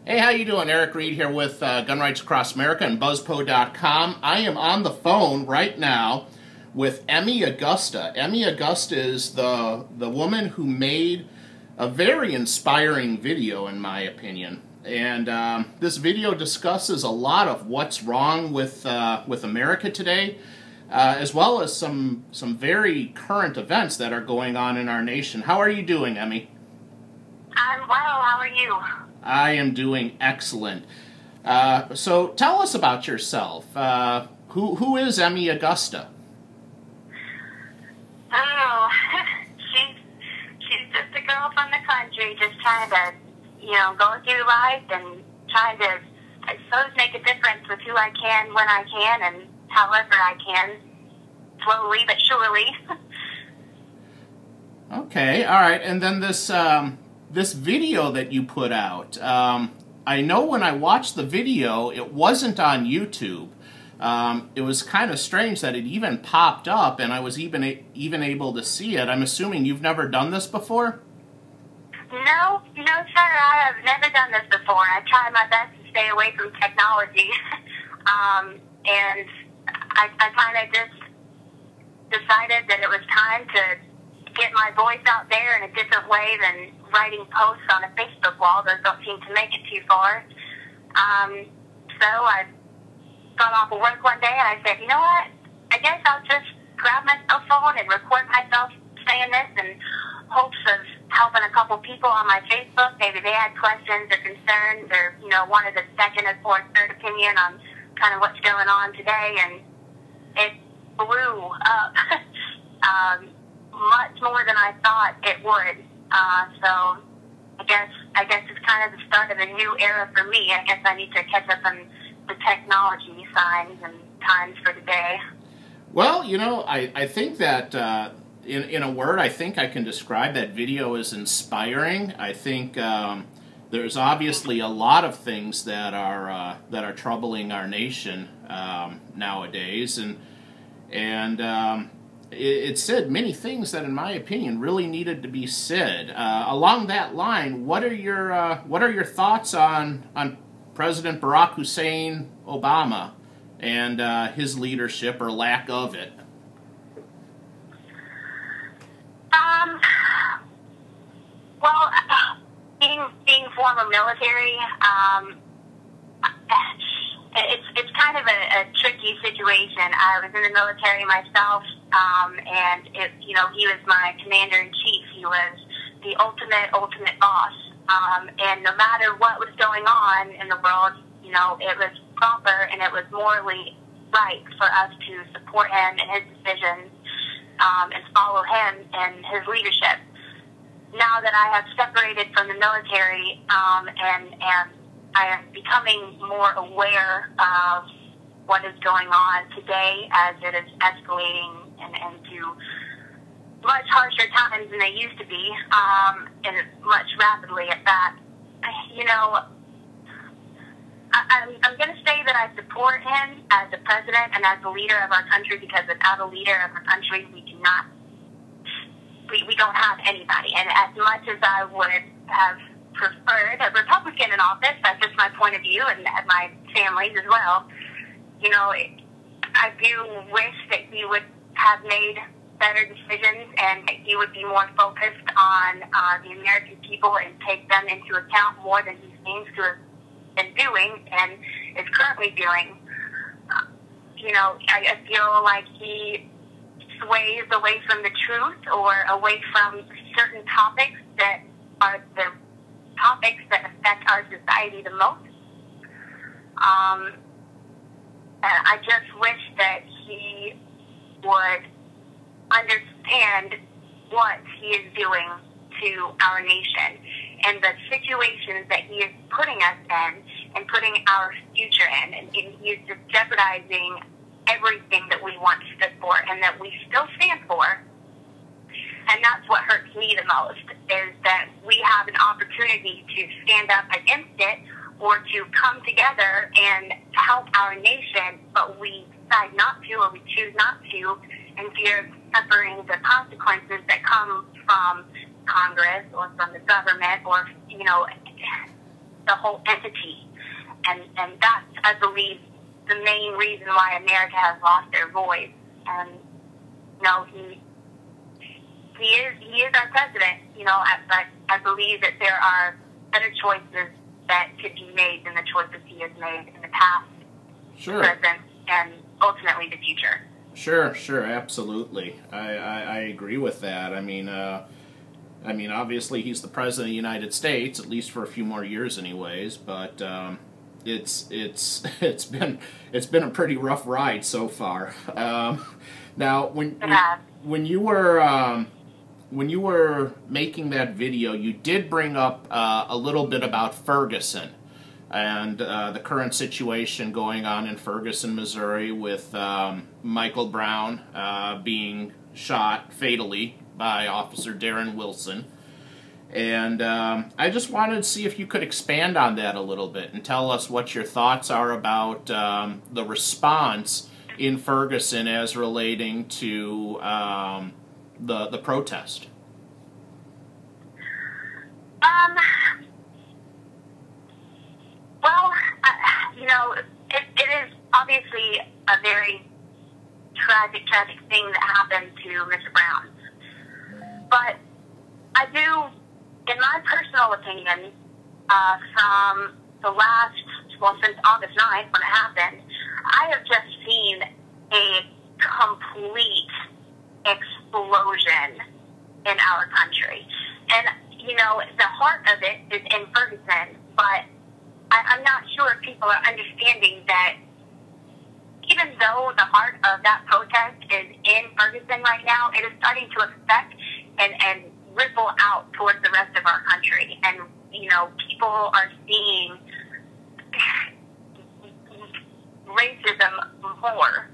Hey, how you doing? Eric Reed here with Gun Rights Across America and BuzzPo.com. I am on the phone right now with Emmy Augusta. Emmy Augusta is the woman who made a very inspiring video, in my opinion. And this video discusses a lot of what's wrong with America today, as well as some very current events that are going on in our nation. How are you doing, Emmy? I'm well. How are you? I am doing excellent. So tell us about yourself. Who is Emmy Augusta? Oh, she's just a girl from the country, just trying to, go through life and trying to, I suppose, make a difference with who I can, when I can, and however I can, slowly but surely. Okay, all right. And then this video that you put out, I know when I watched the video, it wasn't on YouTube. It was kind of strange that it even popped up, and I was even able to see it. I'm assuming you've never done this before? No, sir. I have never done this before. I try my best to stay away from technology, and I kind of just decided that it was time to get my voice out there in a different way than writing posts on a Facebook wall. Those don't seem to make it too far. So I got off of work one day and I said, you know what? I guess I'll just grab my cell phone and record myself saying this in hopes of helping a couple people on my Facebook. Maybe they had questions or concerns or, wanted a second or third opinion on kind of what's going on today. And it blew up. Much more than I thought it would. So I guess it's kind of the start of a new era for me. I guess I need to catch up on the technology signs and times for today. Well, I think that in a word, I think I can describe that video as inspiring. I think there's obviously a lot of things that are troubling our nation nowadays, and it said many things that, in my opinion, really needed to be said. Along that line, what are your thoughts on President Barack Hussein Obama and his leadership or lack of it? Well, being former military, it's kind of a tricky situation. I was in the military myself, and he was my commander-in-chief. He was the ultimate boss. And no matter what was going on in the world, it was proper and it was morally right for us to support him in his decisions and follow him and his leadership. Now that I have separated from the military and I am becoming more aware of what is going on today as it is escalating into much harsher times than they used to be, and much rapidly at that. I'm going to say that I support him as a president and as a leader of our country, because without a leader of our country, we don't have anybody. And as much as I would have preferred a Republican in office, that's just my point of view, and my family's as well, I do wish that he would have made better decisions and that he would be more focused on the American people and take them into account more than he seems to have been doing and is currently doing. I feel like he sways away from the truth or away from certain topics that are the topics that affect our society the most. I just wish that he would understand what he is doing to our nation and the situations that he is putting us in and putting our future in. And he is just jeopardizing everything that we once stood for and that we still stand for. And that's what hurts me the most, is that we have an opportunity to stand up against it or to come together and help our nation, but we decide not to, or we choose not to, in fear of suffering the consequences that come from Congress or from the government or, the whole entity. And that's, I believe, the main reason why America has lost their voice. And, you know, he is our president, you know, but I believe that there are better choices that could be made than the choices he has made in the past, Sure. present, and ultimately the future. Sure, absolutely. I agree with that. I mean, obviously he's the president of the United States, at least for a few more years, anyways. But it's been a pretty rough ride so far. Now, when you were making that video, you did bring up a little bit about Ferguson and the current situation going on in Ferguson, Missouri, with Michael Brown being shot fatally by Officer Darren Wilson. And I just wanted to see if you could expand on that a little bit and tell us what your thoughts are about the response in Ferguson as relating to the protest. Well, you know, it is obviously a very tragic thing that happened to Mr. Brown. But I do, in my personal opinion, from the last, since August 9th when it happened, I have just seen a complete explosion in our country. And, you know, the heart of it is in Ferguson, but I'm not sure if people are understanding that even though the heart of that protest is in Ferguson right now, it is starting to affect and ripple out towards the rest of our country. And, you know, people are seeing racism more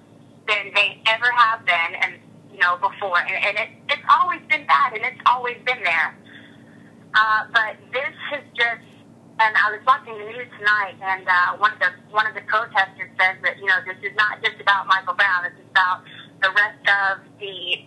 than they ever have been, and, you know, before. And it's always been bad, and it's always been there. But this has just, and I was watching the news tonight, and one of the protesters says that, you know, this is not just about Michael Brown. This is about the rest of the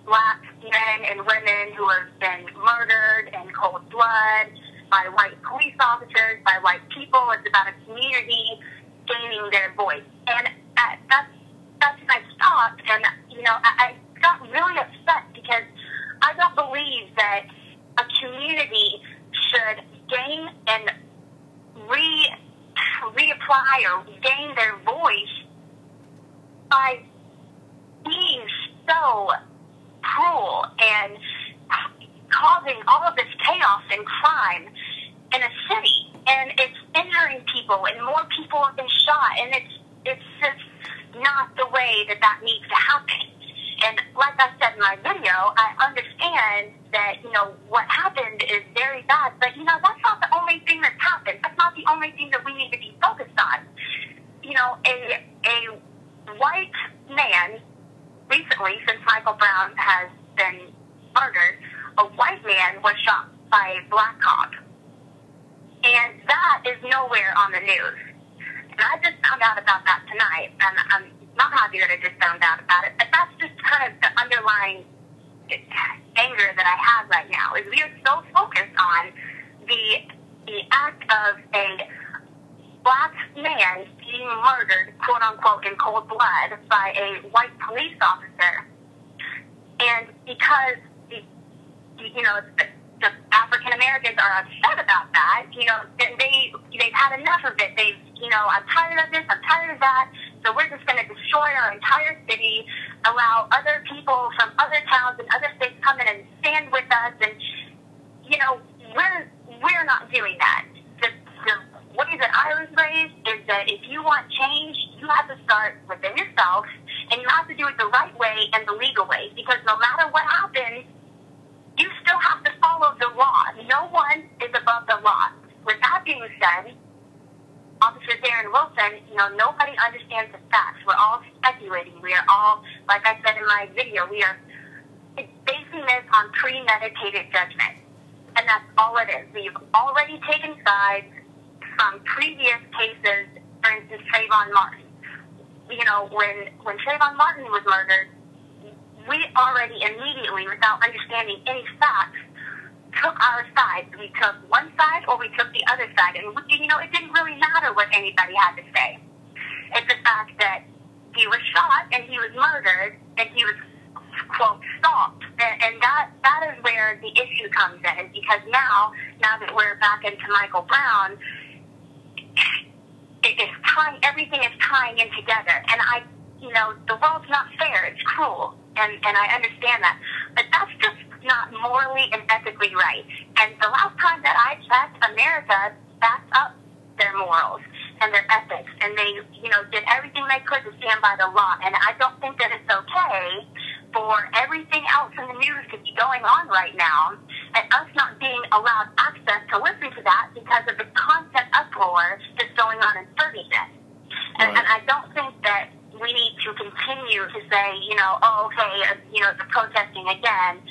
black men and women who have been murdered in cold blood by white police officers, by white people. It's about a community gaining their voice. And that's when I stopped, and, you know, I got really upset because I don't believe that a community should gain and reapply or gain their voice by being so cruel and causing all of this chaos and crime in a city. And it's injuring people, and more people have been shot, and it's just not the way that needs to happen. And like I said in my video, I understand that, you know, what happened is very bad, but, you know, that's not the only thing that's happened. That's not the only thing that we need to be focused on. You know, a white man, recently, since Michael Brown has been murdered, a white man was shot by a black cop. And that is nowhere on the news. And I just found out about that tonight, and I'm not happy that I just found out about it, but that's just kind of the underlying anger that I have right now, is we are so focused on the act of a black man being murdered, quote unquote, in cold blood by a white police officer. And because you know, the African Americans are upset about that, you know, they've had enough of it. You know, I'm tired of this, I'm tired of that, so we're just going to destroy our entire city, allow other people from other towns and other states come in and stand with us, and, you know, we're not doing that. The way that I was raised is that if you want change, you have to start within yourself, and you have to do it the right way and the legal way, because no matter what happens, you still have to follow the law. No one is above the law. With that being said, Officer Darren Wilson, you know, nobody understands the facts. We're all speculating. We are all, like I said in my video, we are basing this on premeditated judgment. And that's all it is. We've already taken sides from previous cases, for instance, Trayvon Martin. You know, when Trayvon Martin was murdered, we already immediately, without understanding any facts, took our side. We took one side or we took the other side. And, you know, it didn't really matter what anybody had to say. It's the fact that he was shot and he was murdered and he was, quote, stalked. And that is where the issue comes in, is because now that we're back into Michael Brown, everything is tying in together. And you know, the world's not fair. It's cruel. And I understand that. But that's just not morally and ethically right. And the last time that I checked, America backed up their morals and their ethics. And they, you know, did everything they could to stand by the law. And I don't think that it's okay for everything else in the news to be going on right now and us not being allowed access to listen to that because of the constant uproar that's going on in Ferguson. And I don't think that we need to continue to say, you know, oh, okay, you know, the protesting again.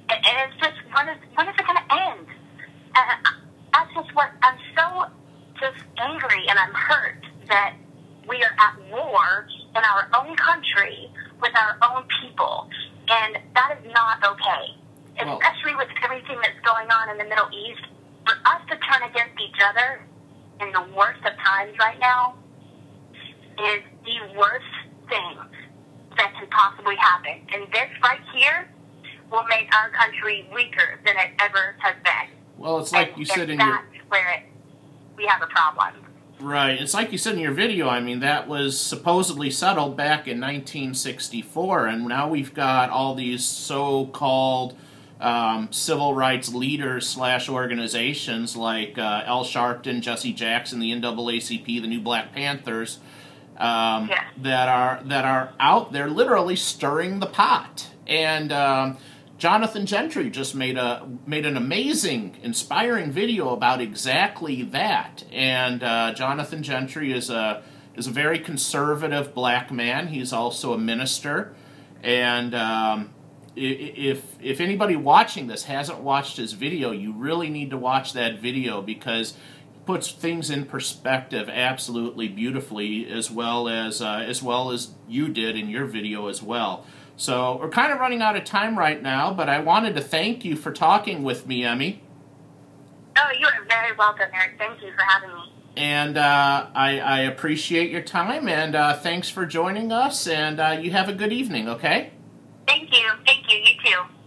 And it's just, when is it going to end? That's just what, I'm so just angry and I'm hurt that we are at war in our own country with our own people. And that is not okay. Especially with everything that's going on in the Middle East. For us to turn against each other in the worst of times right now is the worst thing that can possibly happen. And this right here will make our country weaker than it ever has been. Well, it's like you said in that's where we have a problem. Right. It's like you said in your video, I mean, that was supposedly settled back in 1964, and now we've got all these so-called civil rights leaders / organizations like Al Sharpton, Jesse Jackson, the NAACP, the New Black Panthers, that are out there literally stirring the pot. And Jonathan Gentry just made an amazing, inspiring video about exactly that. And Jonathan Gentry is a very conservative black man. He's also a minister. And if anybody watching this hasn't watched his video, you really need to watch that video, because it puts things in perspective absolutely beautifully, as well as you did in your video as well. So we're kind of running out of time right now, but I wanted to thank you for talking with me, Emmy. Oh, you are very welcome, Eric. Thank you for having me. And I appreciate your time, and thanks for joining us, and you have a good evening, okay? Thank you. Thank you. You too.